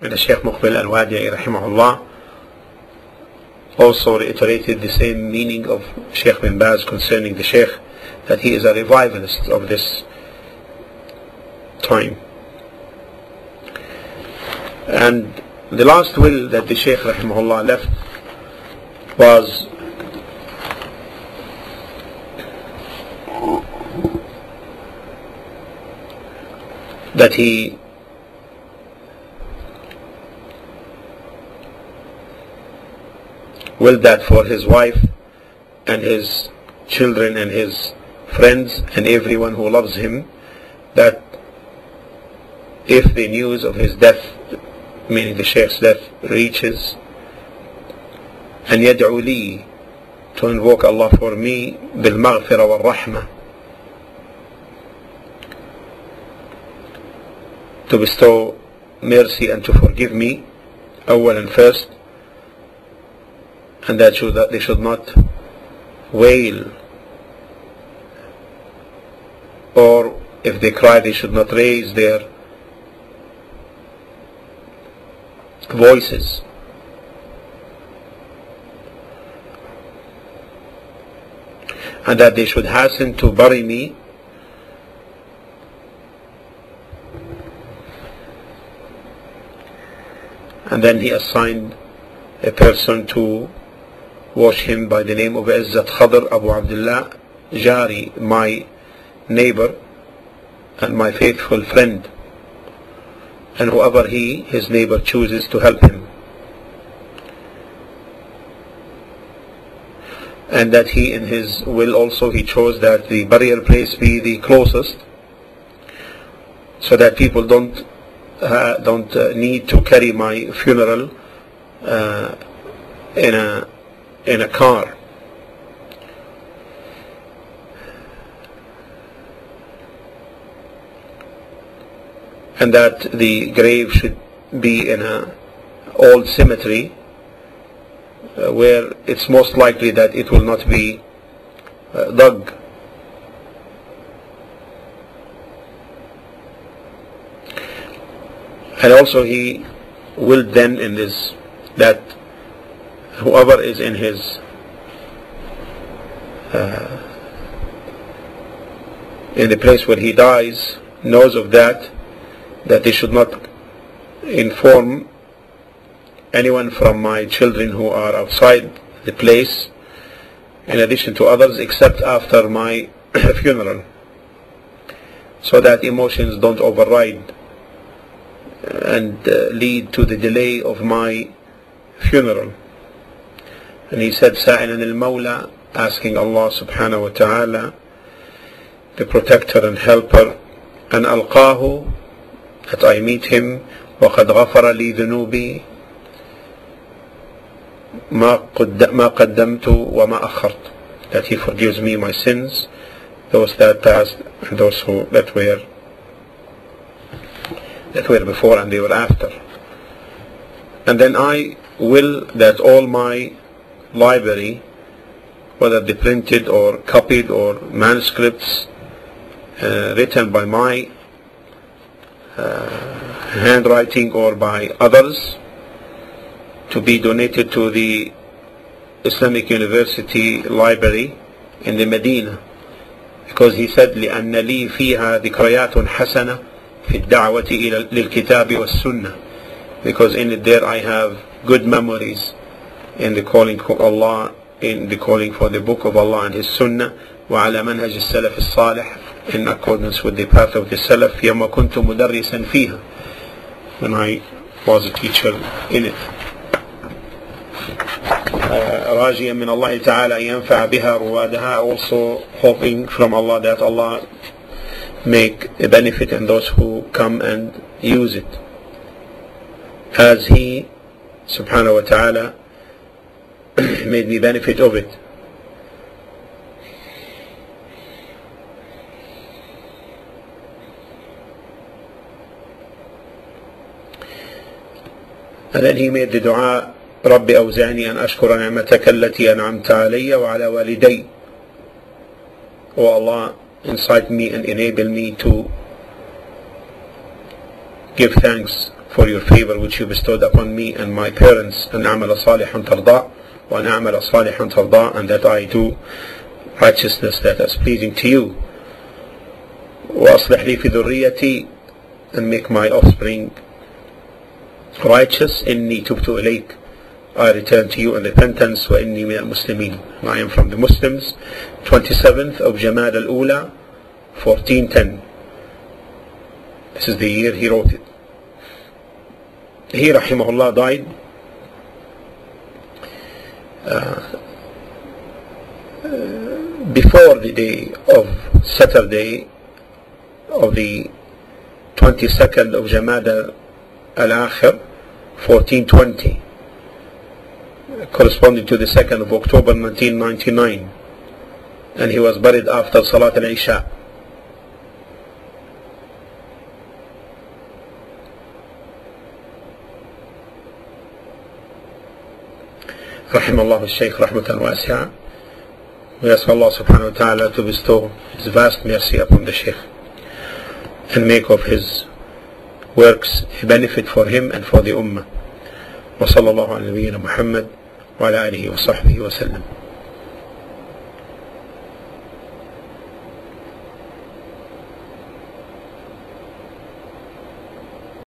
And the Sheikh Muqbil al-Wadi'i rahimahullah also reiterated the same meaning of Sheikh bin Baz concerning the Sheikh, that he is a revivalist of this time. And the last will that the Sheikh rahimahullah left was that he willed that for his wife and his children and his friends and everyone who loves him, that if the news of his death, meaning the Sheikh's death, reaches, and yad'u li, to invoke Allah for me, bil maghfirah wal rahmah, to bestow mercy and to forgive me, awwal and first, and that they should not wail, or if they cry they should not raise their voices. And that they should hasten to bury me, and then he assigned a person to wash him by the name of Izzat Khadr Abu Abdullah Jari, my neighbor and my faithful friend, and whoever his neighbor chooses to help him. And that he, in his will also, he chose that the burial place be the closest, so that people don't need to carry my funeral in a car. And that the grave should be in an old cemetery where it's most likely that it will not be dug. And also he willed then in this, that whoever is in his in the place where he dies knows of that they should not inform anyone from my children who are outside the place, in addition to others, except after my funeral, so that emotions don't override and lead to the delay of my funeral. And he said, Sa'ilan al-Mawla, asking Allah subhanahu wa ta'ala, the protector and helper, and alqahu, that I meet him, وَقَدْ غَفَرَ لِي ذُنُوبِي مَا قَدَّمْتُ وَمَا أَخَّرْتُ, that he forgives me my sins, those that passed and those that were before and they were after. And then I will that all my library, whether they printed or copied or manuscripts written by my handwriting or by others, to be donated to the Islamic University Library in the Medina, because he said لأن لي فيها ذكريات حسنة في الدعوة إلى للكتاب والسنة, because in it there I have good memories in the calling for Allah, in the calling for the book of Allah and His Sunnah, وعلى منهج السلف الصالح, in accordance with the path of the Salaf, يوم كنت مدرسا فيها, when I was a teacher in it. راجيا من الله تعالى أن ينفع بها روادها, also hoping from Allah that Allah make a benefit in those who come and use it, as He subhanahu wa ta'ala made me benefit of it. And then he made the dua, رب أوزعني أن أشكر نعمتك التي أنعمت علي وعلى والدي. O Allah, incite me and enable me to give thanks for your favor which you bestowed upon me and my parents, and أعمل صالحا ترضى وأن أعمل صالحا ترضى, and that I do righteousness that is pleasing to you. وأصلح لي في ذريتي, and make my offspring righteous. إني تبت إليك, I return to you in repentance. وإني من المسلمين, I am from the Muslims. 27th of Jamad al-Ula 1410. This is the year he wrote it. He rahimahullah died before the day of Saturday of the 22nd of Jamad al-Akhir 1420, corresponding to the 2nd of October 1999, and he was buried after Salat al-Isha. Rahimallahu Sheikh rahmatan wasi'a. We ask Allah subhanahu wa ta'ala to bestow His vast mercy upon the Sheikh and make of his works a benefit for him and for the Ummah. Wa sallallahu ala nabiyyina Muhammad wa ala alihi wa sahbihi wa sallam.